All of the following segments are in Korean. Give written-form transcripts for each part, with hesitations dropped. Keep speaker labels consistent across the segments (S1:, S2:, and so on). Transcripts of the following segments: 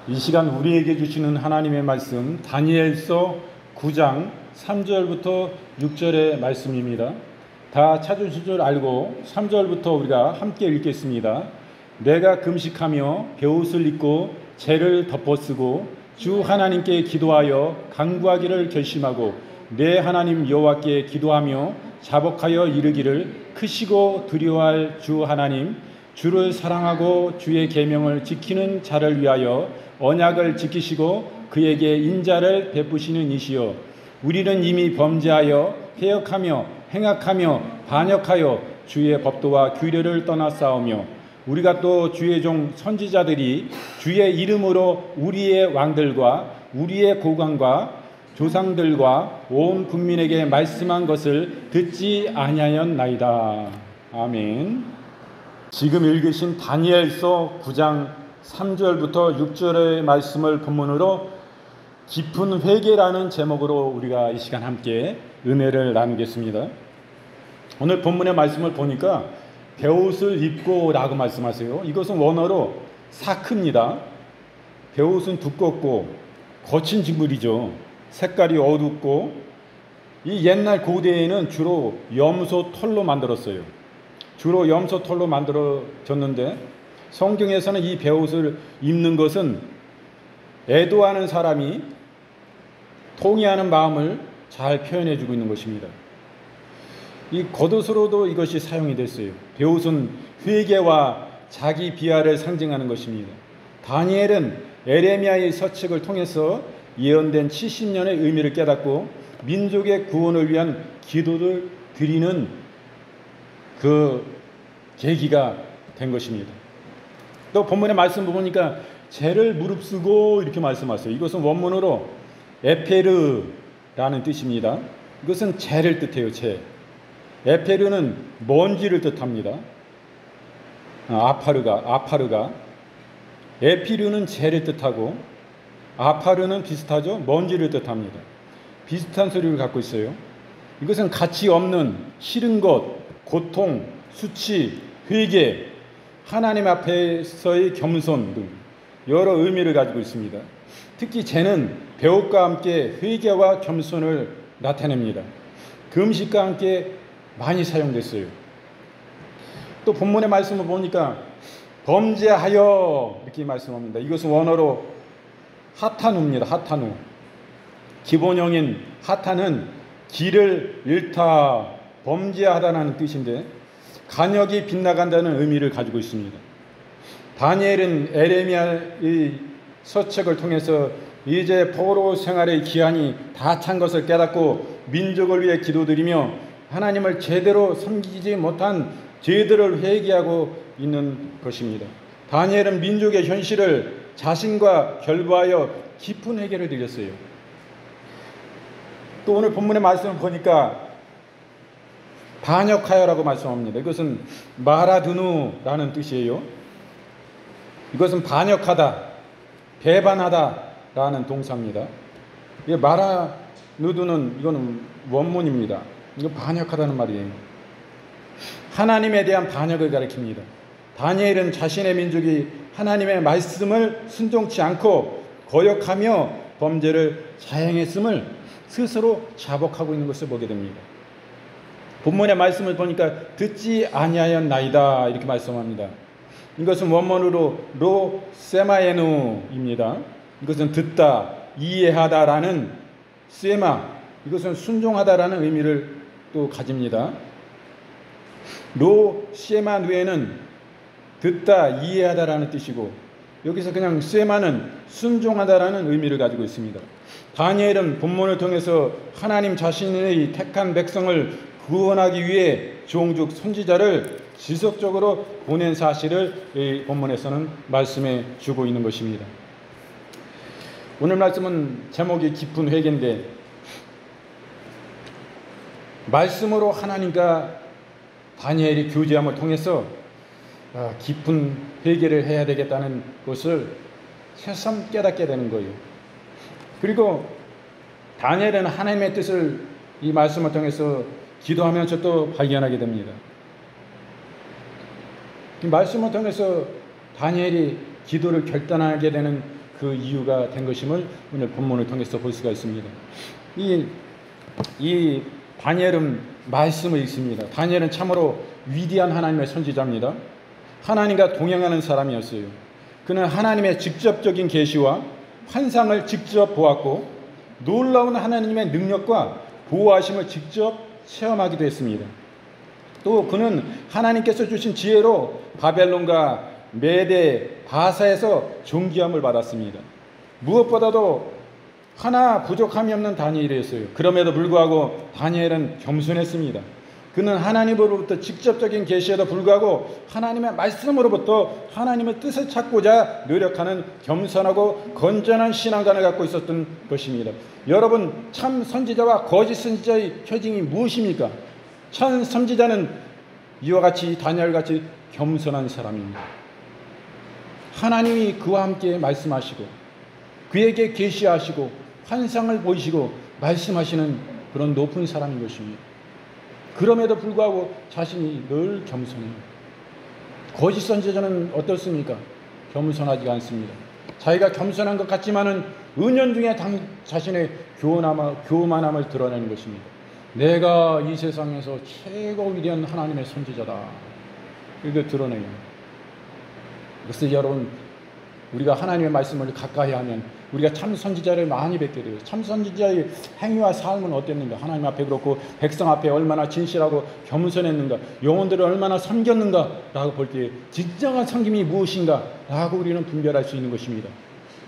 S1: 이 시간 우리에게 주시는 하나님의 말씀 다니엘서 9장 3절부터 6절의 말씀입니다. 다 찾으실 줄 알고 3절부터 우리가 함께 읽겠습니다. 내가 금식하며 베옷을 입고 재를 덮어쓰고 주 하나님께 기도하여 간구하기를 결심하고 내 하나님 여호와께 기도하며 자복하여 이르기를 크시고 두려워할 주 하나님, 주를 사랑하고 주의 계명을 지키는 자를 위하여 언약을 지키시고 그에게 인자를 베푸시는 이시여, 우리는 이미 범죄하여 패역하며 행악하며 반역하여 주의 법도와 규례를 떠나싸우며 우리가 또 주의 종 선지자들이 주의 이름으로 우리의 왕들과 우리의 고관과 조상들과 온 국민에게 말씀한 것을 듣지 아니하였나이다. 아멘. 지금 읽으신 다니엘서 9장 3절부터 6절의 말씀을 본문으로 깊은 회개라는 제목으로 우리가 이 시간 함께 은혜를 나누겠습니다. 오늘 본문의 말씀을 보니까 베옷을 입고 라고 말씀하세요. 이것은 원어로 사크입니다. 베옷은 두껍고 거친 직물이죠. 색깔이 어둡고 이 옛날 고대에는 주로 염소 털로 만들었어요. 주로 염소 털로 만들어졌는데 성경에서는 이 베옷을 입는 것은 애도하는 사람이 통회하는 마음을 잘 표현해 주고 있는 것입니다. 이 겉옷으로도 이것이 사용이 됐어요. 베옷은 회개와 자기 비하를 상징하는 것입니다. 다니엘은 에레미야의 서책을 통해서 예언된 70년의 의미를 깨닫고 민족의 구원을 위한 기도를 드리는 그 계기가 된 것입니다. 또 본문의 말씀을 보니까 재를 무릅쓰고 이렇게 말씀하세요. 이것은 원문으로 에페르라는 뜻입니다. 이것은 재를 뜻해요. 재. 에페르는 먼지를 뜻합니다. 아파르가 에피르는 재를 뜻하고 아파르는 비슷하죠. 먼지를 뜻합니다. 비슷한 소리를 갖고 있어요. 이것은 가치 없는 싫은 것, 고통, 수치, 회개, 하나님 앞에서의 겸손 등 여러 의미를 가지고 있습니다. 특히 재는 베옷과 함께 회개와 겸손을 나타냅니다. 금식과 함께 많이 사용됐어요. 또 본문의 말씀을 보니까 범죄하여 이렇게 말씀합니다. 이것은 원어로 하타누입니다. 하타누. 기본형인 하타는 길을 잃다, 범죄하다라는 뜻인데 간역이 빗나간다는 의미를 가지고 있습니다. 다니엘은 에레미야의 서책을 통해서 이제 포로 생활의 기한이 다 찬 것을 깨닫고 민족을 위해 기도드리며 하나님을 제대로 섬기지 못한 죄들을 회개하고 있는 것입니다. 다니엘은 민족의 현실을 자신과 결부하여 깊은 회개를 드렸어요. 또 오늘 본문의 말씀을 보니까 반역하여라고 말씀합니다. 이것은 마라두누라는 뜻이에요. 이것은 반역하다, 배반하다라는 동사입니다. 이게 마라누두는 이거는 원문입니다. 이거 반역하다는 말이에요. 하나님에 대한 반역을 가리킵니다. 다니엘은 자신의 민족이 하나님의 말씀을 순종치 않고 거역하며 범죄를 자행했음을 스스로 자복하고 있는 것을 보게 됩니다. 본문의 말씀을 보니까 듣지 아니하였나이다 이렇게 말씀합니다. 이것은 원문으로 로세마에누입니다. 이것은 듣다, 이해하다라는 세마, 이것은 순종하다라는 의미를 또 가집니다. 로세마누에는 듣다, 이해하다라는 뜻이고 여기서 그냥 세마는 순종하다라는 의미를 가지고 있습니다. 다니엘은 본문을 통해서 하나님 자신의 택한 백성을 구원하기 위해 종족 선지자를 지속적으로 보낸 사실을 이 본문에서는 말씀해 주고 있는 것입니다. 오늘 말씀은 제목이 깊은 회개인데 말씀으로 하나님과 다니엘이 교제함을 통해서 깊은 회개를 해야 되겠다는 것을 새삼 깨닫게 되는 거예요. 그리고 다니엘은 하나님의 뜻을 이 말씀을 통해서 기도하면서 또 발견하게 됩니다. 이 말씀을 통해서 다니엘이 기도를 결단하게 되는 그 이유가 된 것임을 오늘 본문을 통해서 볼 수가 있습니다. 이 다니엘은 말씀을 읽습니다. 다니엘은 참으로 위대한 하나님의 선지자입니다. 하나님과 동행하는 사람이었어요. 그는 하나님의 직접적인 계시와 환상을 직접 보았고 놀라운 하나님의 능력과 보호하심을 직접 체험하기도 했습니다. 또 그는 하나님께서 주신 지혜로 바벨론과 메대, 바사에서 존귀함을 받았습니다. 무엇보다도 하나 부족함이 없는 다니엘이었어요. 그럼에도 불구하고 다니엘은 겸손했습니다. 그는 하나님으로부터 직접적인 계시에도 불구하고 하나님의 말씀으로부터 하나님의 뜻을 찾고자 노력하는 겸손하고 건전한 신앙관을 갖고 있었던 것입니다. 여러분, 참 선지자와 거짓 선지자의 표징이 무엇입니까? 참 선지자는 이와 같이 다니엘같이 겸손한 사람입니다. 하나님이 그와 함께 말씀하시고 그에게 계시하시고 환상을 보이시고 말씀하시는 그런 높은 사람인 것입니다. 그럼에도 불구하고 자신이 늘 겸손해요. 거짓 선지자는 어떻습니까? 겸손하지가 않습니다. 자기가 겸손한 것 같지만은 은연중에 자신의 교만함을 드러내는 것입니다. 내가 이 세상에서 최고 위대한 하나님의 선지자다. 이거 드러내요. 그래서 여러분, 우리가 하나님의 말씀을 가까이 하면 우리가 참 선지자를 많이 뵙게 돼요. 참 선지자의 행위와 삶은 어땠는가? 하나님 앞에 그렇고 백성 앞에 얼마나 진실하고 겸손했는가? 영혼들을 얼마나 섬겼는가? 라고 볼 때 진정한 섬김이 무엇인가? 라고 우리는 분별할 수 있는 것입니다.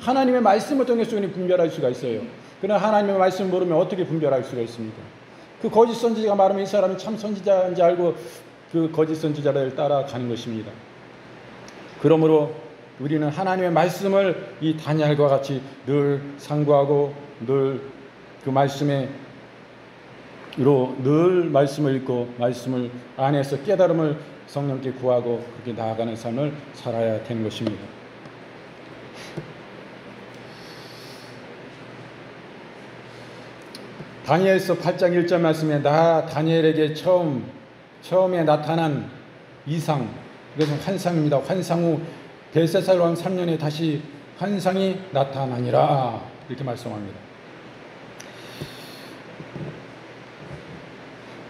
S1: 하나님의 말씀을 통해서 우리는 분별할 수가 있어요. 그러나 하나님의 말씀을 모르면 어떻게 분별할 수가 있습니까? 그 거짓 선지자가 말하면 이 사람이 참 선지자인지 알고 그 거짓 선지자를 따라가는 것입니다. 그러므로 우리는 하나님의 말씀을 이 다니엘과 같이 늘 상고하고 늘 그 말씀으로 늘 말씀을 읽고 말씀을 안에서 깨달음을 성령께 구하고 그렇게 나아가는 삶을 살아야 되는 것입니다. 다니엘서 8장 1절 말씀에 나 다니엘에게 처음에 나타난 이상, 이것은 환상입니다. 환상 후 벨사살 왕 3년에 다시 환상이 나타나니라 이렇게 말씀합니다.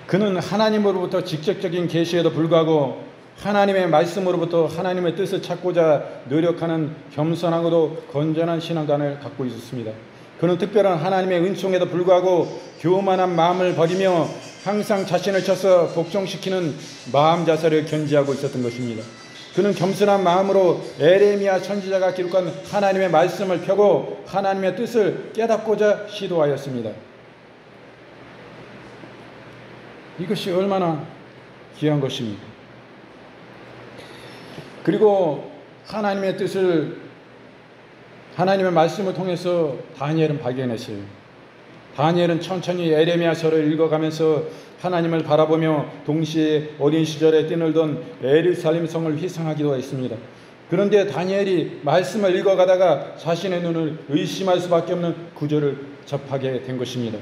S1: 그는 하나님으로부터 직접적인 계시에도 불구하고 하나님의 말씀으로부터 하나님의 뜻을 찾고자 노력하는 겸손하고도 건전한 신앙관을 갖고 있었습니다. 그는 특별한 하나님의 은총에도 불구하고 교만한 마음을 버리며 항상 자신을 쳐서 복종시키는 마음 자세를 견지하고 있었던 것입니다. 그는 겸손한 마음으로 에레미야 선지자가 기록한 하나님의 말씀을 펴고 하나님의 뜻을 깨닫고자 시도하였습니다. 이것이 얼마나 귀한 것입니까? 그리고 하나님의 뜻을 하나님의 말씀을 통해서 다니엘은 발견했어요. 다니엘은 천천히 에레미야서를 읽어가면서 하나님을 바라보며 동시에 어린 시절에 뛰놀던 예루살렘 성을 회상하기도 했습니다. 그런데 다니엘이 말씀을 읽어가다가 자신의 눈을 의심할 수밖에 없는 구절을 접하게 된 것입니다.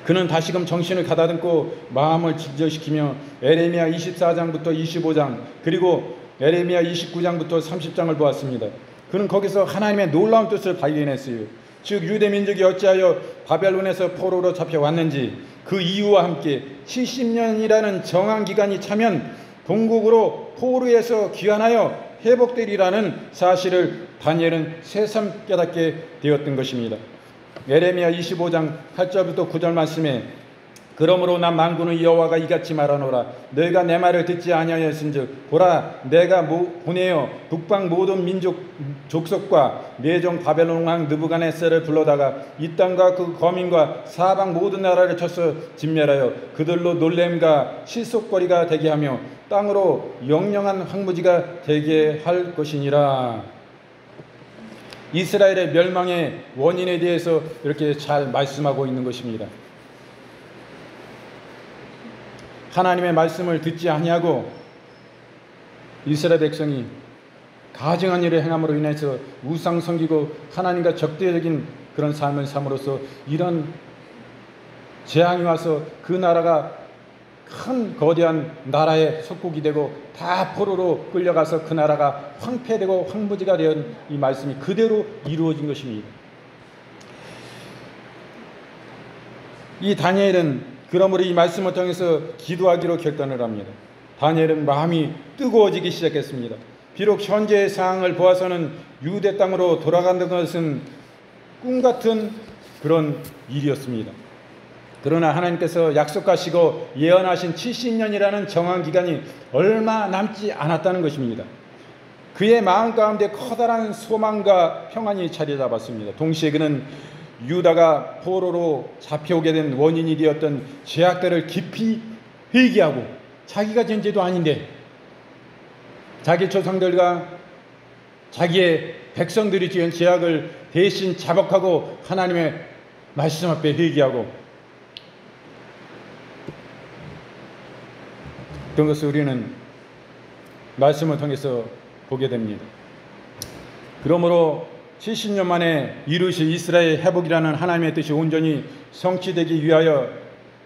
S1: 그는 다시금 정신을 가다듬고 마음을 진정시키며 에레미야 24장부터 25장 그리고 에레미야 29장부터 30장을 보았습니다. 그는 거기서 하나님의 놀라운 뜻을 발견했어요. 즉 유대 민족이 어찌하여 바벨론에서 포로로 잡혀왔는지 그 이유와 함께 70년이라는 정한 기간이 차면 본국으로 포로에서 귀환하여 회복되리라는 사실을 다니엘은 새삼 깨닫게 되었던 것입니다. 에레미야 25장 8절부터 9절 말씀에 그러므로 나 만군의 여호와가 이같이 말하노라 너희가 내 말을 듣지 아니하였은즉 보라 내가 보내어 북방 모든 민족 족속과 내종 바벨론 왕 느부갓네살을 불러다가 이 땅과 그 거민과 사방 모든 나라를 쳐서 진멸하여 그들로 놀램과 실속거리가 되게 하며 땅으로 영영한 황무지가 되게 할 것이니라. 이스라엘의 멸망의 원인에 대해서 이렇게 잘 말씀하고 있는 것입니다. 하나님의 말씀을 듣지 아니하고 이스라엘 백성이 가증한 일을 행함으로 인해서 우상 섬기고 하나님과 적대적인 그런 삶을 삶으로써 이런 재앙이 와서 그 나라가 큰 거대한 나라의 속국이 되고 다 포로로 끌려가서 그 나라가 황폐되고 황무지가 된 이 말씀이 그대로 이루어진 것입니다. 이 다니엘은 그러므로 이 말씀을 통해서 기도하기로 결단을 합니다. 다니엘은 마음이 뜨거워지기 시작했습니다. 비록 현재의 상황을 보아서는 유대 땅으로 돌아가는 것은 꿈같은 그런 일이었습니다. 그러나 하나님께서 약속하시고 예언하신 70년이라는 정한 기간이 얼마 남지 않았다는 것입니다. 그의 마음 가운데 커다란 소망과 평안이 자리 잡았습니다. 동시에 그는 유다가 포로로 잡혀오게 된 원인이 되었던 죄악들을 깊이 회개하고, 자기가 지은 죄도 아닌데 자기 조상들과 자기의 백성들이 지은 죄악을 대신 자복하고 하나님의 말씀 앞에 회개하고, 그런 것을 우리는 말씀을 통해서 보게 됩니다. 그러므로 70년 만에 이루실 이스라엘 회복이라는 하나님의 뜻이 온전히 성취되기 위하여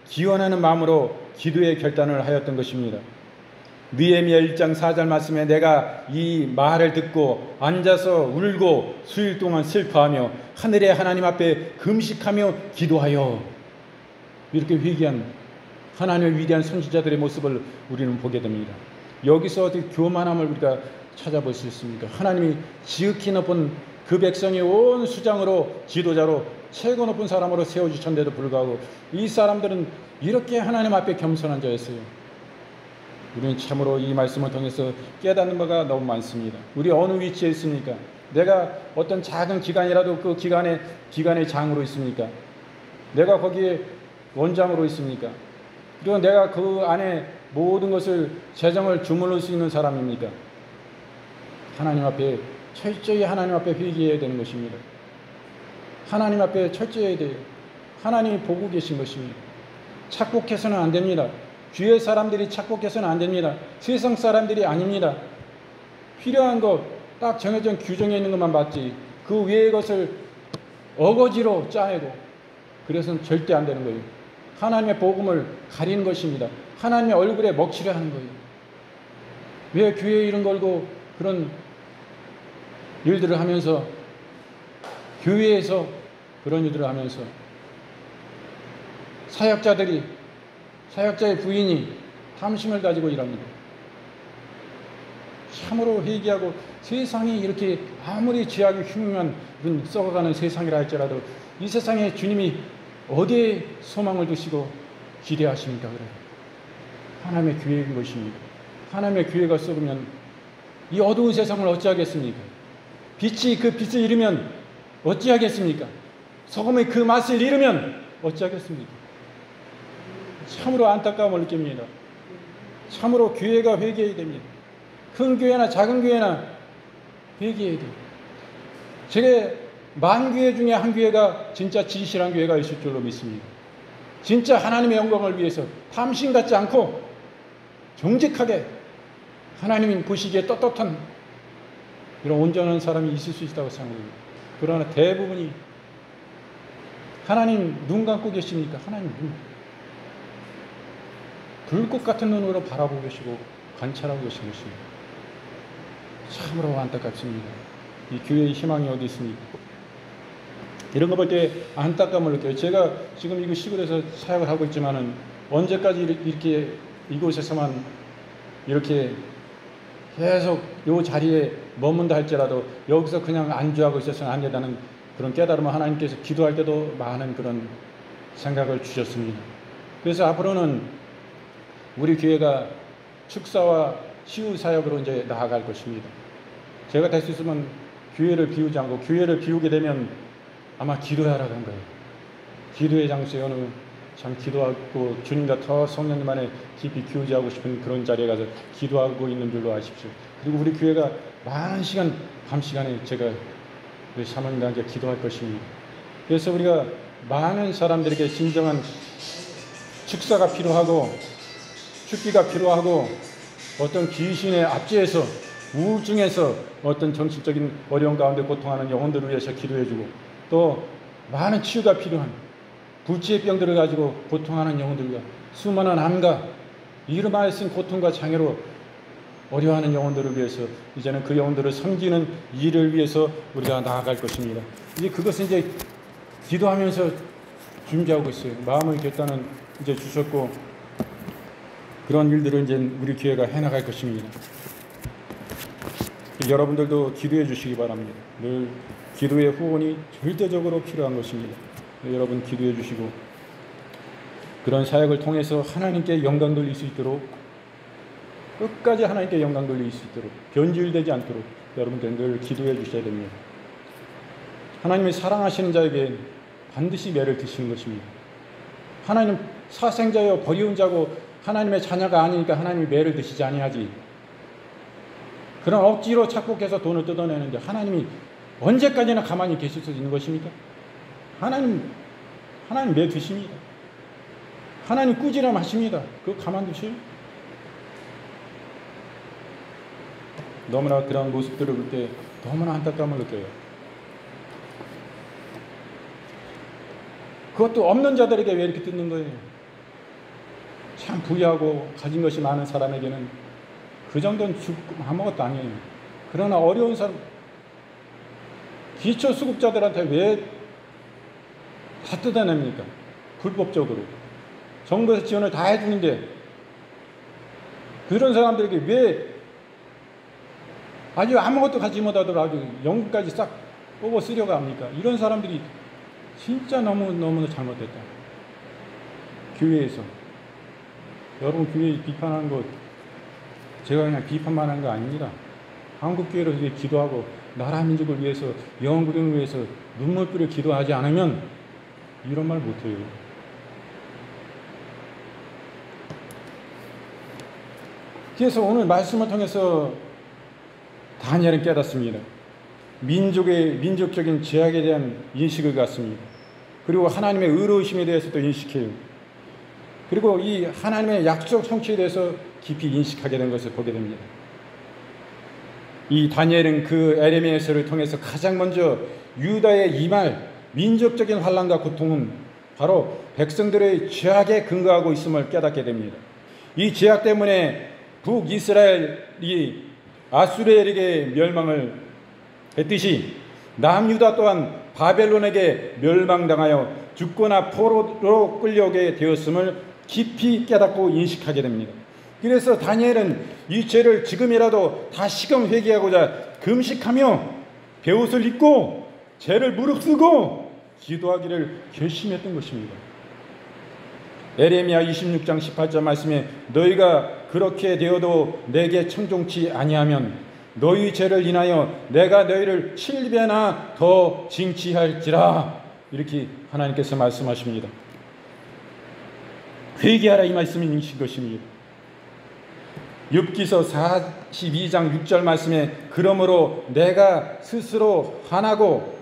S1: 기원하는 마음으로 기도의 결단을 하였던 것입니다. 느헤미야 1장 4절 말씀에 내가 이 말을 듣고 앉아서 울고 수일 동안 슬퍼하며 하늘의 하나님 앞에 금식하며 기도하여, 이렇게 회개한 하나님의 위대한 선지자들의 모습을 우리는 보게 됩니다. 여기서 어떻게 교만함을 우리가 찾아볼 수 있습니까? 하나님이 지극히 높은 그 백성이 온 수장으로 지도자로 최고 높은 사람으로 세워주셨는데도 불구하고 이 사람들은 이렇게 하나님 앞에 겸손한 자였어요. 우리는 참으로 이 말씀을 통해서 깨닫는 바가 너무 많습니다. 우리 어느 위치에 있습니까? 내가 어떤 작은 기관이라도 그 기관의 장으로 있습니까? 내가 거기에 원장으로 있습니까? 그리고 내가 그 안에 모든 것을 재정을 주물를 수 있는 사람입니까? 하나님 앞에 철저히 하나님 앞에 회개해야 되는 것입니다. 하나님 앞에 철저히 해야 돼요. 하나님이 보고 계신 것입니다. 착복해서는 안 됩니다. 주의 사람들이 착복해서는 안 됩니다. 세상 사람들이 아닙니다. 필요한 것 딱 정해진 규정에 있는 것만 받지 그 외의 것을 어거지로 짜내고 그래서는 절대 안 되는 거예요. 하나님의 복음을 가리는 것입니다. 하나님의 얼굴에 먹칠을 하는 거예요. 왜 교회 이름 걸고 그런 일들을 하면서, 교회에서 그런 일들을 하면서 사역자의 부인이 탐심을 가지고 일합니다. 참으로 회개하고, 세상이 이렇게 아무리 죄악이 흉흉한 썩어가는 세상이라 할지라도 이 세상에 주님이 어디에 소망을 두시고 기대하십니까? 그래요. 하나님의 교회인 것입니다. 하나님의 교회가 썩으면 이 어두운 세상을 어찌하겠습니까? 빛이 그 빛을 잃으면 어찌하겠습니까? 소금의 그 맛을 잃으면 어찌하겠습니까? 참으로 안타까움을 느낍니다. 참으로 교회가 회개해야 됩니다. 큰 교회나 작은 교회나 회개해야 돼요. 제게 만 교회 중에 한 교회가 진짜 진실한 교회가 있을 줄로 믿습니다. 진짜 하나님의 영광을 위해서 탐심 갖지 않고 정직하게 하나님 보시기에 떳떳한 이런 온전한 사람이 있을 수 있다고 생각합니다. 그러나 대부분이 하나님 눈 감고 계십니까? 하나님 눈. 불꽃 같은 눈으로 바라보고 계시고 관찰하고 계신 것입니다. 참으로 안타깝습니다. 이 교회의 희망이 어디 있습니까? 이런 거 볼 때 안타까움을 느껴요. 제가 지금 이거 시골에서 사역을 하고 있지만은 언제까지 이렇게 이곳에서만 이렇게 계속 이 자리에 머문다 할지라도 여기서 그냥 안주하고 있어서는 안 된다는 그런 깨달음을 하나님께서 기도할 때도 많은 그런 생각을 주셨습니다. 그래서 앞으로는 우리 교회가 축사와 치유 사역으로 이제 나아갈 것입니다. 제가 될 수 있으면 교회를 비우지 않고, 교회를 비우게 되면 아마 기도하라는 거예요. 기도의 장소에 어느 참 기도하고 주님과 더 성령님 안에 깊이 교제하고 싶은 그런 자리에 가서 기도하고 있는 줄로 아십시오. 그리고 우리 교회가 많은 시간, 밤 시간에 제가 우리 사모님과 함께 기도할 것입니다. 그래서 우리가 많은 사람들에게 진정한 축사가 필요하고 축기가 필요하고 어떤 귀신의 압제에서 우울증에서 어떤 정신적인 어려움 가운데 고통하는 영혼들을 위해서 기도해주고 또 많은 치유가 필요한 부치의 병들을 가지고 고통하는 영혼들과 수많은 암과 이름하여 쓴 고통과 장애로 어려워하는 영혼들을 위해서 이제는 그 영혼들을 섬기는 일을 위해서 우리가 나아갈 것입니다. 이제 그것은 이제 기도하면서 준비하고 있어요. 마음의 결단은 이제 주셨고 그런 일들을 이제 우리 교회가 해나갈 것입니다. 여러분들도 기도해 주시기 바랍니다. 늘 기도의 후원이 절대적으로 필요한 것입니다. 여러분 기도해 주시고 그런 사역을 통해서 하나님께 영광 돌릴 수 있도록 끝까지 하나님께 영광 돌릴 수 있도록 변질되지 않도록 여러분들 늘 기도해 주셔야 됩니다. 하나님이 사랑하시는 자에게 반드시 매를 드시는 것입니다. 하나님 사생자여 버리운 자고 하나님의 자녀가 아니니까 하나님이 매를 드시지 아니하지. 그런 억지로 착복해서 돈을 뜯어내는데 하나님이 언제까지나 가만히 계실 수 있는 것입니까? 하나님 매 드십니다. 하나님 꾸지람 하십니다. 그거 가만두세요? 너무나 그런 모습들을 볼 때 너무나 안타까움을 느껴요. 그것도 없는 자들에게 왜 이렇게 뜯는 거예요? 참 부유하고 가진 것이 많은 사람에게는 그 정도는 아무것도 아니에요. 그러나 어려운 사람, 기초수급자들한테 왜 다 뜯어냅니까? 불법적으로. 정부에서 지원을 다 해주는데 그런 사람들에게 왜 아주 아무것도 가지 못하도록 아주 연금까지 싹 뽑아 쓰려고 합니까? 이런 사람들이 진짜 너무너무 잘못됐다. 교회에서. 여러분 교회 비판하는 거 제가 그냥 비판만 하는 거 아닙니다. 한국교회로 기도하고 나라 민족을 위해서 영구령을 위해서 눈물불을 기도하지 않으면 이런 말 못해요. 그래서 오늘 말씀을 통해서 다니엘은 깨닫습니다. 민족적인 죄악에 대한 인식을 갖습니다. 그리고 하나님의 의로우심에 대해서도 인식해요. 그리고 이 하나님의 약속 성취에 대해서 깊이 인식하게 된 것을 보게 됩니다. 이 다니엘은 그 에레미야서를 통해서 가장 먼저 유다의 이 말 민족적인 환난과 고통은 바로 백성들의 죄악에 근거하고 있음을 깨닫게 됩니다. 이 죄악 때문에 북이스라엘이 아수르에게 멸망을 했듯이 남유다 또한 바벨론에게 멸망당하여 죽거나 포로로 끌려오게 되었음을 깊이 깨닫고 인식하게 됩니다. 그래서 다니엘은 이 죄를 지금이라도 다시금 회개하고자 금식하며 베옷을 입고 죄를 무릅쓰고 기도하기를 결심했던 것입니다. 에레미야 26장 18절 말씀에 너희가 그렇게 되어도 내게 청종치 아니하면 너희 죄를 인하여 내가 너희를 7배나 더 징치할지라 이렇게 하나님께서 말씀하십니다. 회개하라 이 말씀이신 것입니다. 욥기서 42장 6절 말씀에 그러므로 내가 스스로 화나고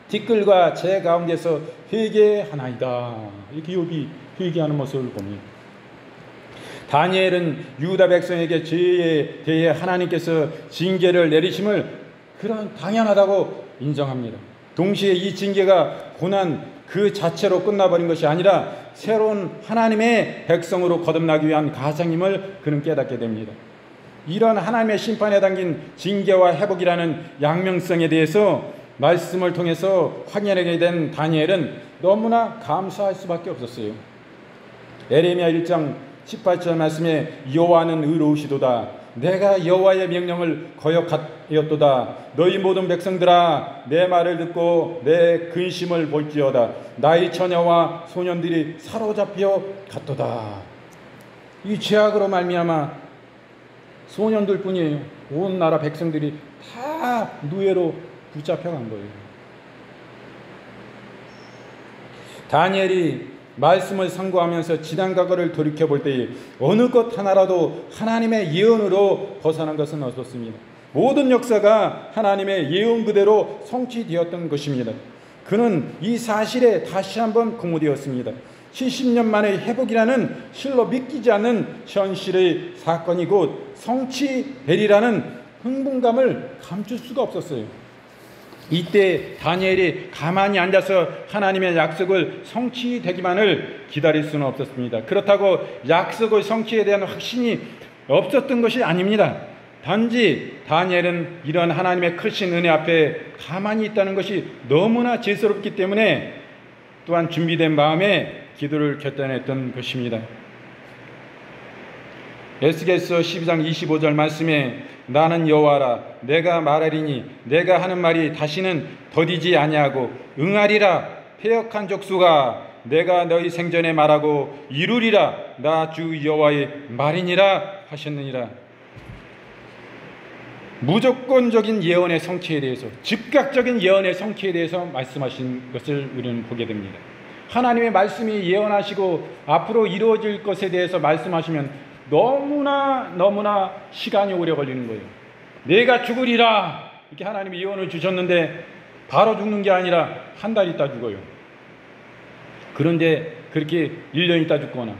S1: 티끌과 제 가운데서 회개하나이다. 이렇게 욥이 회개하는 모습을 봅니다. 다니엘은 유다 백성에게 죄에 대해 하나님께서 징계를 내리심을 그런 당연하다고 인정합니다. 동시에 이 징계가 고난 그 자체로 끝나버린 것이 아니라 새로운 하나님의 백성으로 거듭나기 위한 가장임을 그는 깨닫게 됩니다. 이런 하나님의 심판에 담긴 징계와 회복이라는 양면성에 대해서 말씀을 통해서 확인하게 된 다니엘은 너무나 감사할 수밖에 없었어요. 에레미야 1장 18절 말씀에 여호와는 의로우시도다. 내가 여호와의 명령을 거역하였도다. 너희 모든 백성들아 내 말을 듣고 내 근심을 볼지어다. 나의 처녀와 소년들이 사로잡혀 갔도다. 이 죄악으로 말미암아 소년들 뿐이에요. 온 나라 백성들이 다 노예로 붙잡혀간 거예요. 다니엘이 말씀을 상고하면서 지난 과거를 돌이켜볼 때에 어느 것 하나라도 하나님의 예언으로 벗어난 것은 없었습니다. 모든 역사가 하나님의 예언 그대로 성취되었던 것입니다. 그는 이 사실에 다시 한번 공모되었습니다. 70년 만의 회복이라는 실로 믿기지 않는 현실의 사건이 곧 성취되리라는 흥분감을 감출 수가 없었어요. 이때 다니엘이 가만히 앉아서 하나님의 약속을 성취되기만을 기다릴 수는 없었습니다. 그렇다고 약속의 성취에 대한 확신이 없었던 것이 아닙니다. 단지 다니엘은 이런 하나님의 크신 은혜 앞에 가만히 있다는 것이 너무나 죄스럽기 때문에 또한 준비된 마음에 기도를 결단했던 것입니다. 에스겔서 12장 25절 말씀에 나는 여호와라 내가 말하리니 내가 하는 말이 다시는 더디지 아니하고 응하리라 패역한 족수가 내가 너희 생전에 말하고 이루리라 나 주 여호와의 말이니라 하셨느니라. 무조건적인 예언의 성취에 대해서, 즉각적인 예언의 성취에 대해서 말씀하신 것을 우리는 보게 됩니다. 하나님의 말씀이 예언하시고 앞으로 이루어질 것에 대해서 말씀하시면 너무나 시간이 오래 걸리는 거예요. 내가 죽으리라 이렇게 하나님이 예언을 주셨는데 바로 죽는 게 아니라 한 달 있다 죽어요. 그런데 그렇게 1년 있다 죽거나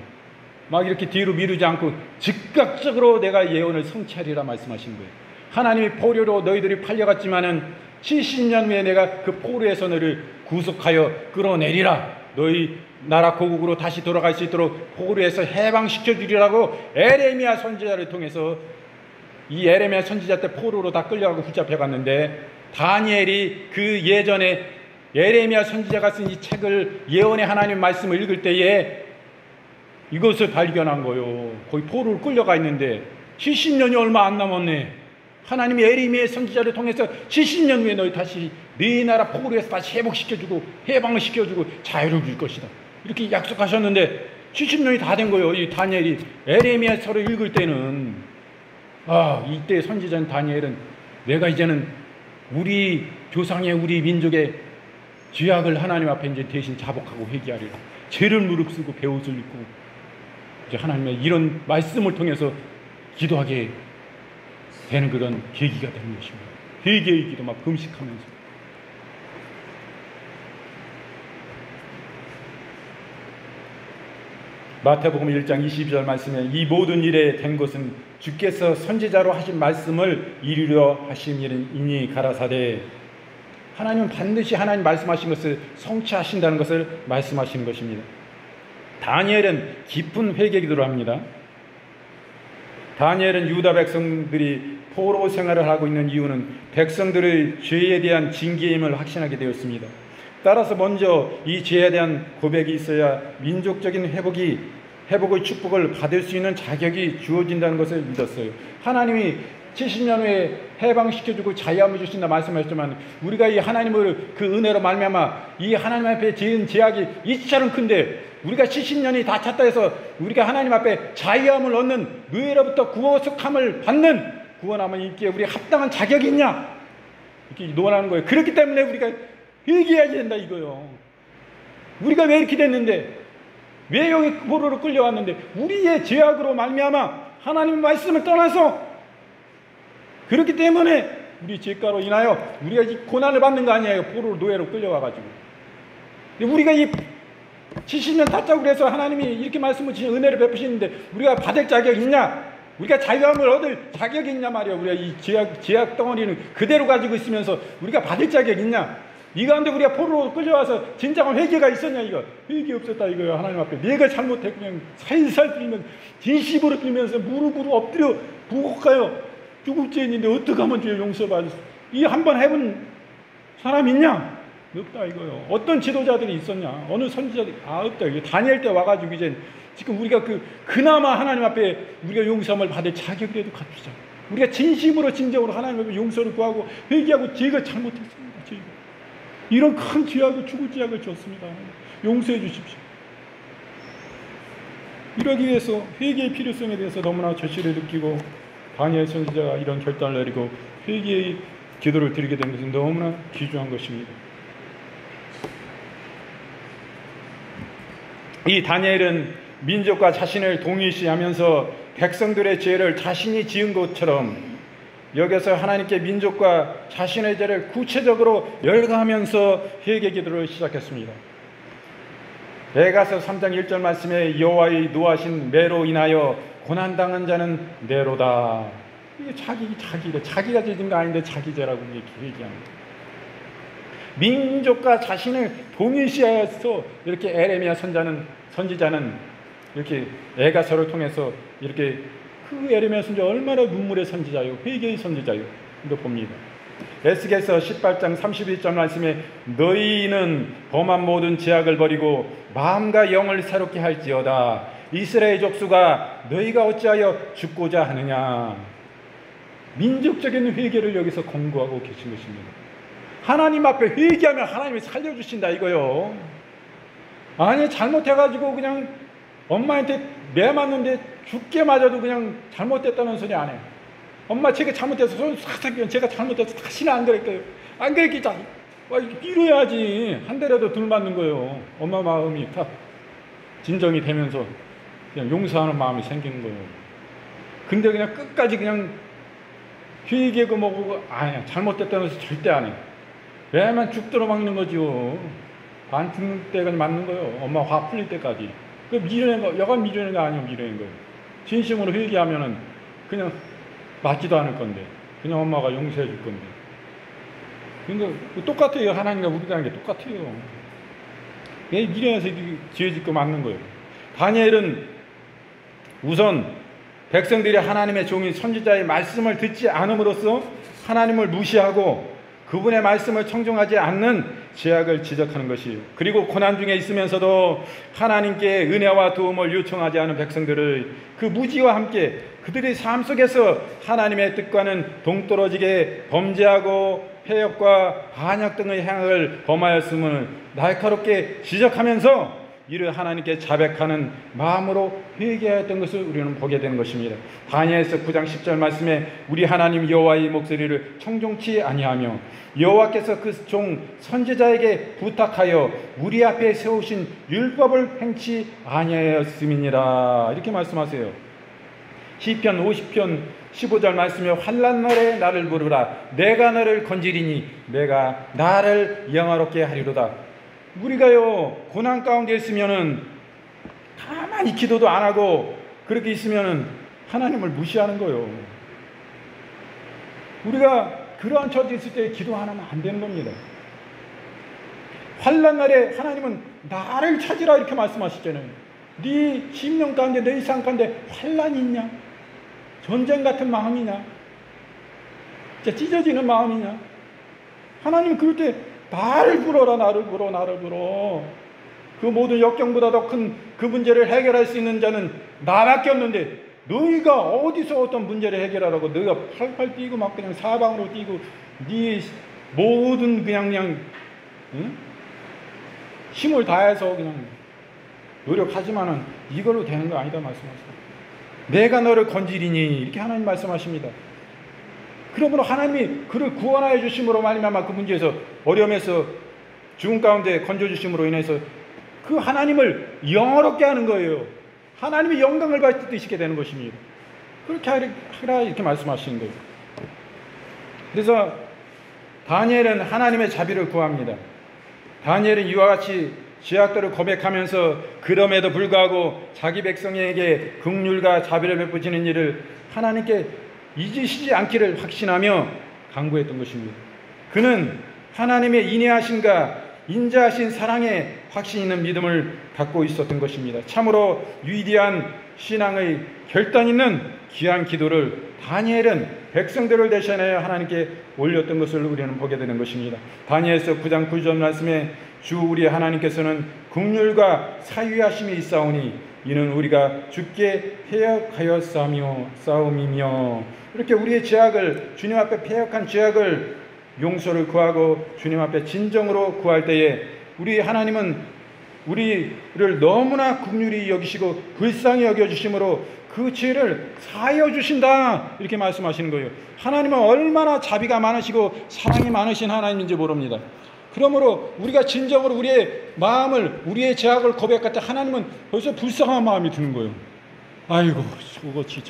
S1: 막 이렇게 뒤로 미루지 않고 즉각적으로 내가 예언을 성취하리라 말씀하신 거예요. 하나님이 포로로 너희들이 팔려갔지만은 70년 후에 내가 그 포로에서 너를 구속하여 끌어내리라. 너희 나라 고국으로 다시 돌아갈 수 있도록 포로에서 해방시켜 주리라고 에레미야 선지자를 통해서, 이 에레미야 선지자 때 포로로 다 끌려가고 붙잡혀 갔는데 다니엘이 그 예전에 에레미야 선지자가 쓴 이 책을, 예언의 하나님 말씀을 읽을 때에 이것을 발견한 거예요. 거기 포로로 끌려가 있는데 70년이 얼마 안 남았네. 하나님이 에레미야 선지자를 통해서 70년 후에 너희 다시 네 나라 포로에서 다시 회복시켜주고 해방을 시켜주고 자유를 줄 것이다 이렇게 약속하셨는데 70년이 다 된 거예요. 이 다니엘이 에레미야서를 읽을 때는 이때 선지자인 다니엘은 내가 이제는 우리 조상의 우리 민족의 죄악을 하나님 앞에 이제 대신 자복하고 회개하리라. 죄를 무릅쓰고 베옷을 입고 이제 하나님의 이런 말씀을 통해서 기도하게 되는 그런 계기가 되는 것입니다. 회개의 기도 막 금식하면서. 마태복음 1장 22절 말씀에 이 모든 일에 된 것은 주께서 선지자로 하신 말씀을 이루려 하심이니 가라사대. 하나님은 반드시 하나님 말씀하신 것을 성취하신다는 것을 말씀하시는 것입니다. 다니엘은 깊은 회개 기도를 합니다. 다니엘은 유다 백성들이 포로 생활을 하고 있는 이유는 백성들의 죄에 대한 징계임을 확신하게 되었습니다. 따라서 먼저 이 죄에 대한 고백이 있어야 민족적인 회복의 축복을 받을 수 있는 자격이 주어진다는 것을 믿었어요. 하나님이 70년 후에 해방시켜주고 자유함을 주신다 말씀하셨지만 우리가 이 하나님을 그 은혜로 말미암아 이 하나님 앞에 지은 제약이 이처럼 큰데 우리가 70년이 다 찼다 해서 우리가 하나님 앞에 자유함을 얻는 노예로부터 구속함을 받는 구원함을 입기에 우리 합당한 자격이 있냐 이렇게 논하는 거예요. 그렇기 때문에 우리가 회개해야 된다 이거요. 우리가 왜 이렇게 됐는데, 왜 여기 포로로 끌려왔는데, 우리의 죄악으로 말미암아 하나님의 말씀을 떠나서, 그렇기 때문에 우리 죄가로 인하여 우리가 이 고난을 받는 거 아니에요. 포로로 노예로 끌려와가지고. 우리가 이 70년 탔다고 그래서 하나님이 이렇게 말씀을 주신 은혜를 베푸시는데 우리가 받을 자격이 있냐? 우리가 자유함을 얻을 자격이 있냐 말이야. 우리가 이 죄악 덩어리는 그대로 가지고 있으면서 우리가 받을 자격이 있냐? 이 가운데 우리가 포로로 끌려와서 진정한 회개가 있었냐 이거. 회개 없었다 이거예요. 하나님 앞에 내가 잘못했고 그냥 살살 빌면 진심으로 빌면서 무릎으로 엎드려 부곡하여 죽을 죄인인데 어떻게 하면 죄를 용서받을 수, 이 한 번 해본 사람 있냐? 없다 이거요. 어떤 지도자들이 있었냐? 어느 선지자들이 없다. 이게 다니엘 때 와가지고 이제 지금 우리가 그나마 하나님 앞에 우리가 용서함을 받을 자격이라도 갖추자. 우리가 진심으로 진정으로 하나님 앞에 용서를 구하고 회개하고 제가 잘못했습니다. 제가 이런 큰 죄악을 죽을 죄악을 줬습니다. 용서해 주십시오. 이러기 위해서 회개의 필요성에 대해서 너무나 절실히 느끼고 다니엘 선지자가 이런 결단을 내리고 회개의 기도를 드리게 된 것은 너무나 귀중한 것입니다. 이 다니엘은 민족과 자신을 동일시하면서 백성들의 죄를 자신이 지은 것처럼 여기서 하나님께 민족과 자신의 죄를 구체적으로 열거하면서 회개 기도를 시작했습니다. 에가서 3장 1절 말씀에 여호와의 노하신 매로 인하여 고난당한 자는 내로다. 이게 자기가 죄진 거 아닌데 자기 죄라고 이렇게 얘기합니다. 민족과 자신을 동일시하여서 이렇게 에레미야 선지자는 이렇게 애가서를 통해서 이렇게 그 에레미야 선지자 얼마나 눈물의 선지자요, 회개의 선지자요, 이거 봅니다. 에스겔서 18장 31절 말씀에 너희는 범한 모든 죄악을 버리고 마음과 영을 새롭게 할지어다. 이스라엘 족수가 너희가 어찌하여 죽고자 하느냐. 민족적인 회개를 여기서 권고하고 계신 것입니다. 하나님 앞에 회개하면 하나님이 살려주신다 이거요. 아니 잘못해가지고 그냥 엄마한테 매 맞는데 죽게 맞아도 그냥 잘못됐다는 소리 안 해. 엄마 제가 잘못해서 손 싹 제가 잘못해서 다시는 안 그럴게요. 안 그랬겠다. 이뤄야지. 한 대라도 덜 맞는 거예요. 엄마 마음이 다 진정이 되면서 그냥 용서하는 마음이 생기는 거예요. 근데 그냥 끝까지 그냥 회개고 뭐고 아니야 잘못됐다는 소 절대 안 해. 왜냐면 죽도록 막는 거지요. 안 죽는 때까지 맞는 거예요. 엄마 화 풀릴 때까지. 그 미련한 거, 여간 미련한 거 아니에요. 미련한 거예요. 진심으로 회개하면은 그냥 맞지도 않을 건데, 그냥 엄마가 용서해 줄 건데. 그러니까 똑같아요. 하나님과 우리라는 게 똑같아요. 미련해서 죄 짓고 맞는 거예요. 다니엘은 우선 백성들이 하나님의 종인 선지자의 말씀을 듣지 않음으로써 하나님을 무시하고 그분의 말씀을 청종하지 않는 죄악을 지적하는 것이에요. 그리고 고난 중에 있으면서도 하나님께 은혜와 도움을 요청하지 않은 백성들을 그 무지와 함께 그들의 삶 속에서 하나님의 뜻과는 동떨어지게 범죄하고 해역과 반역 등의 행악을 범하였음을 날카롭게 지적하면서 이를 하나님께 자백하는 마음으로 회개하였던 것을 우리는 보게 되는 것입니다. 다니엘서 9장 10절 말씀에 우리 하나님 여호와의 목소리를 청종치 아니하며 여호와께서 그 종 선지자에게 부탁하여 우리 앞에 세우신 율법을 행치 아니하였음이니라. 이렇게 말씀하세요. 시편 50편 15절 말씀에 환난 날에 나를 부르라. 내가 너를 건지리니 내가 나를 영화롭게 하리로다. 우리가요 고난 가운데 있으면은 가만히 기도도 안 하고 그렇게 있으면은 하나님을 무시하는 거예요. 우리가 그러한 처지에 있을 때 기도 안 하면 안 되는 겁니다. 환난 날에 하나님은 나를 찾으라 이렇게 말씀하시잖아요. 네 심령 가운데 내 이상 가운데 환난이 있냐? 전쟁 같은 마음이냐? 진짜 찢어지는 마음이냐? 하나님 그럴 때 나를 불어라. 나를 불어. 나를 불어. 그 모든 역경보다 더 큰 그 문제를 해결할 수 있는 자는 나밖에 없는데 너희가 어디서 어떤 문제를 해결하라고 너희가 팔팔 뛰고 막 그냥 사방으로 뛰고 네 모든 그냥 응? 힘을 다해서 그냥 노력하지만은 이걸로 되는 거 아니다 말씀하시죠. 내가 너를 건지리니 이렇게 하나님 말씀하십니다. 그러므로 하나님이 그를 구원하여 주심으로 말미암아 그 문제에서 어려움에서 죽음 가운데 건져 주심으로 인해서 그 하나님을 영화롭게 하는 거예요. 하나님이 영광을 받으시게 되는 것입니다. 그렇게 하라 이렇게 말씀하시는 거예요. 그래서 다니엘은 하나님의 자비를 구합니다. 다니엘은 이와 같이 죄악들을 고백하면서 그럼에도 불구하고 자기 백성에게 긍휼과 자비를 베푸시는 일을 하나님께 잊으시지 않기를 확신하며 강구했던 것입니다. 그는 하나님의 인애하심과 인자하신 사랑에 확신 있는 믿음을 갖고 있었던 것입니다. 참으로 위대한 신앙의 결단 있는 귀한 기도를 다니엘은 백성들을 대신하여 하나님께 올렸던 것을 우리는 보게 되는 것입니다. 다니엘서 9장 9절 말씀에 주 우리 하나님께서는 긍휼과 사유하심이 있사오니 이는 우리가 주께 패역하여 싸움이며 이렇게 우리의 죄악을 주님 앞에 패역한 죄악을 용서를 구하고 주님 앞에 진정으로 구할 때에 우리 하나님은 우리를 너무나 긍휼히 여기시고 불쌍히 여겨주심으로 그 죄를 사하여 주신다 이렇게 말씀하시는 거예요. 하나님은 얼마나 자비가 많으시고 사랑이 많으신 하나님인지 모릅니다. 그러므로 우리가 진정으로 우리의 마음을 우리의 죄악을 고백할 때 하나님은 벌써 불쌍한 마음이 드는 거예요. 아이고 저것이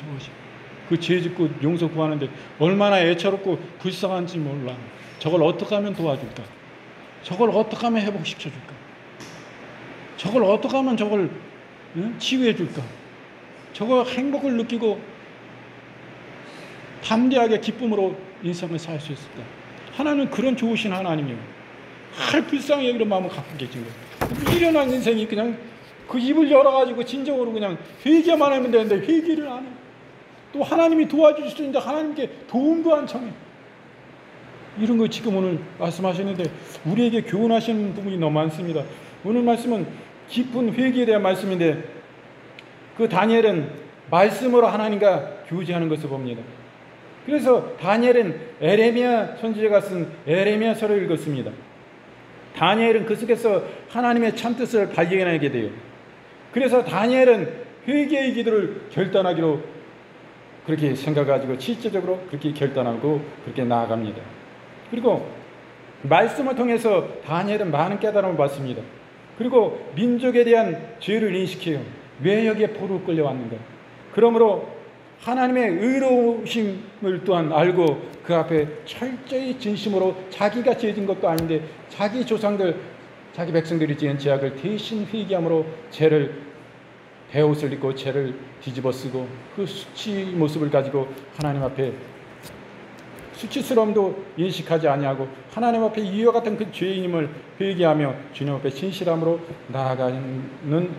S1: 그 죄 짓고 용서 구하는데 얼마나 애처롭고 불쌍한지 몰라. 저걸 어떻게 하면 도와줄까? 저걸 어떻게 하면 회복시켜줄까? 저걸 어떻게 하면 저걸 치유해줄까? 저거 행복을 느끼고 담대하게 기쁨으로 인생을 살 수 있을까? 하나님은 그런 좋으신 하나님이에요. 불쌍히 여기는 마음을 갖고 계신 거예요. 미련한 인생이 그냥 그 입을 열어가지고 진정으로 그냥 회개만 하면 되는데 회개를 안 해요. 또 하나님이 도와줄 수 있는데 하나님께 도움도 안 청해. 이런 거 지금 오늘 말씀하시는데 우리에게 교훈하시는 부분이 너무 많습니다. 오늘 말씀은 깊은 회개에 대한 말씀인데 그 다니엘은 말씀으로 하나님과 교제하는 것을 봅니다. 그래서 다니엘은 에레미야 선지자가 쓴 에레미야서를 읽었습니다. 다니엘은 그 속에서 하나님의 참뜻을 발견하게 돼요. 그래서 다니엘은 회개의 기도를 결단하기로 그렇게 생각가지고 실제적으로 그렇게 결단하고 그렇게 나아갑니다. 그리고 말씀을 통해서 다니엘은 많은 깨달음을 받습니다. 그리고 민족에 대한 죄를 인식해요. 왜 여기에 포로 끌려왔는가? 그러므로 하나님의 의로우심을 또한 알고 그 앞에 철저히 진심으로 자기가 죄진 것도 아닌데 자기 조상들, 자기 백성들이 지은 죄악을 대신 회개함으로 죄를 베옷을 입고 죄를 뒤집어 쓰고 그 수치 모습을 가지고 하나님 앞에 수치스러움도 인식하지 아니하고 하나님 앞에 이와 같은 그 죄인임을 회개하며 주님 앞에 진실함으로 나아가는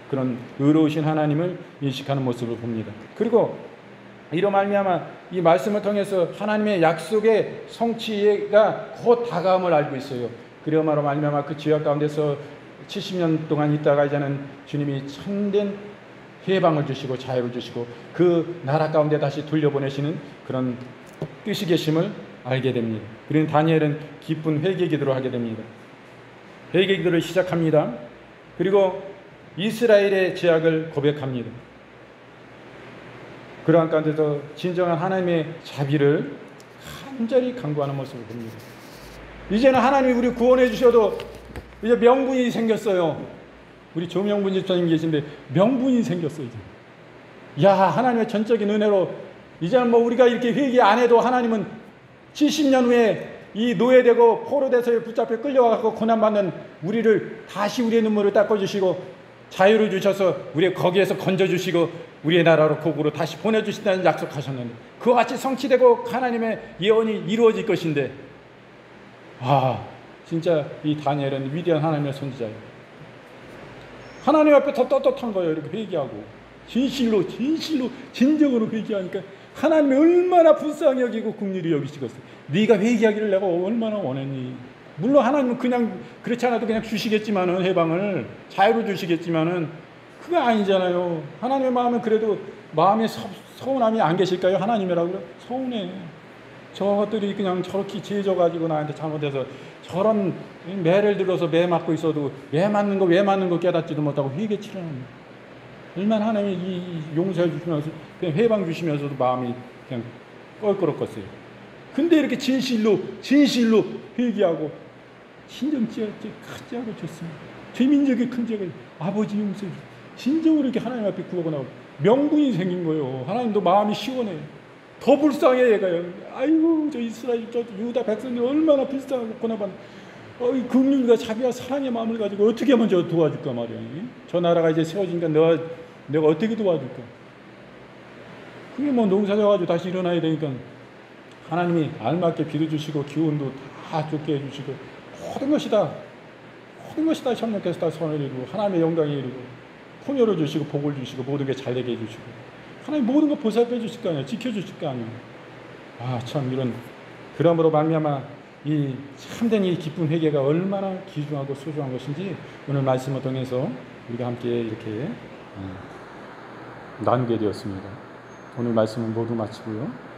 S1: 그런 의로우신 하나님을 인식하는 모습을 봅니다. 그리고 이로 말미암아 이 말씀을 통해서 하나님의 약속의 성취가 곧 다가옴을 알고 있어요. 그리고 말미암아 그 죄악 가운데서 70년 동안 있다가 이제는 주님이 참된 해방을 주시고 자유를 주시고 그 나라 가운데 다시 돌려보내시는 그런 뜻이 계심을 알게 됩니다. 그리고 다니엘은 깊은 회개 기도를 하게 됩니다. 회개 기도를 시작합니다. 그리고 이스라엘의 죄악을 고백합니다. 그러한 가운데서 진정한 하나님의 자비를 간절히 간구하는 모습을 봅니다. 이제는 하나님이 우리 구원해 주셔도 이제 명분이 생겼어요. 우리 조명분 집사님 계신데 명분이 생겼어요. 이제. 야, 하나님의 전적인 은혜로 이제는 뭐 우리가 이렇게 회개 안 해도 하나님은 70년 후에 이 노예되고 포로돼서 붙잡혀 끌려와서 고난받는 우리를 다시 우리의 눈물을 닦아주시고 자유를 주셔서 우리 거기에서 건져주시고 우리의 나라로 고국으로 다시 보내주신다는 약속하셨는데 그와 같이 성취되고 하나님의 예언이 이루어질 것인데 진짜 이 다니엘은 위대한 하나님의 선지자예요. 하나님 앞에 더 떳떳한 거예요. 이렇게 회개하고 진실로 진정으로 회개하니까 하나님이 얼마나 불쌍히 여기고 긍휼히 여기시겠어요. 네가 회개하기를 내가 얼마나 원했니. 물론 하나님은 그냥 그렇지 않아도 그냥 주시겠지만은 해방을 자유로 주시겠지만은 그거 아니잖아요. 하나님의 마음은 그래도 마음에 서운함이 안 계실까요? 하나님이라고요? 서운해. 저것들이 그냥 저렇게 죄져가지고 나한테 잘못해서 저런 매를 들어서 매 맞고 있어도 왜 맞는 거 깨닫지도 못하고 회개치를 합니다. 얼마나 하나님이 이 용서해 주시면서 그냥 해방 주시면서도 마음이 그냥 껄끄럽겠어요. 근데 이렇게 진실로 회개하고 신정죄하고 줬습니다. 죄민족의 큰 죄를 아버지 용서해 주시고 진정으로 이렇게 하나님 앞에 구하고 나오고 명분이 생긴 거예요. 하나님도 마음이 시원해요. 더 불쌍해 얘가요. 아이고 저 이스라엘 저 유다 백성들 얼마나 불쌍하고 고난받는 긍휼과 자비와 사랑의 마음을 가지고 어떻게 하면 저 도와줄까 말이야. 저 나라가 이제 세워지니까 내가 어떻게 도와줄까. 그게 뭐 농사져가지고 다시 일어나야 되니까 하나님이 알맞게 빌어주시고 기운도 다 좋게 해주시고 모든 것이 다 협력해서 다 선을 이루고 하나님의 영광에 이루고 풍요를 주시고 복을 주시고 모든 게 잘되게 해주시고 하나님 모든 거 보살펴 주실 거 아니에요. 지켜주실 거 아니에요. 참 이런 그러므로 말미암아 이 참된 이 기쁜 회개가 얼마나 귀중하고 소중한 것인지 오늘 말씀을 통해서 우리가 함께 이렇게 나누게 되었습니다. 오늘 말씀은 모두 마치고요.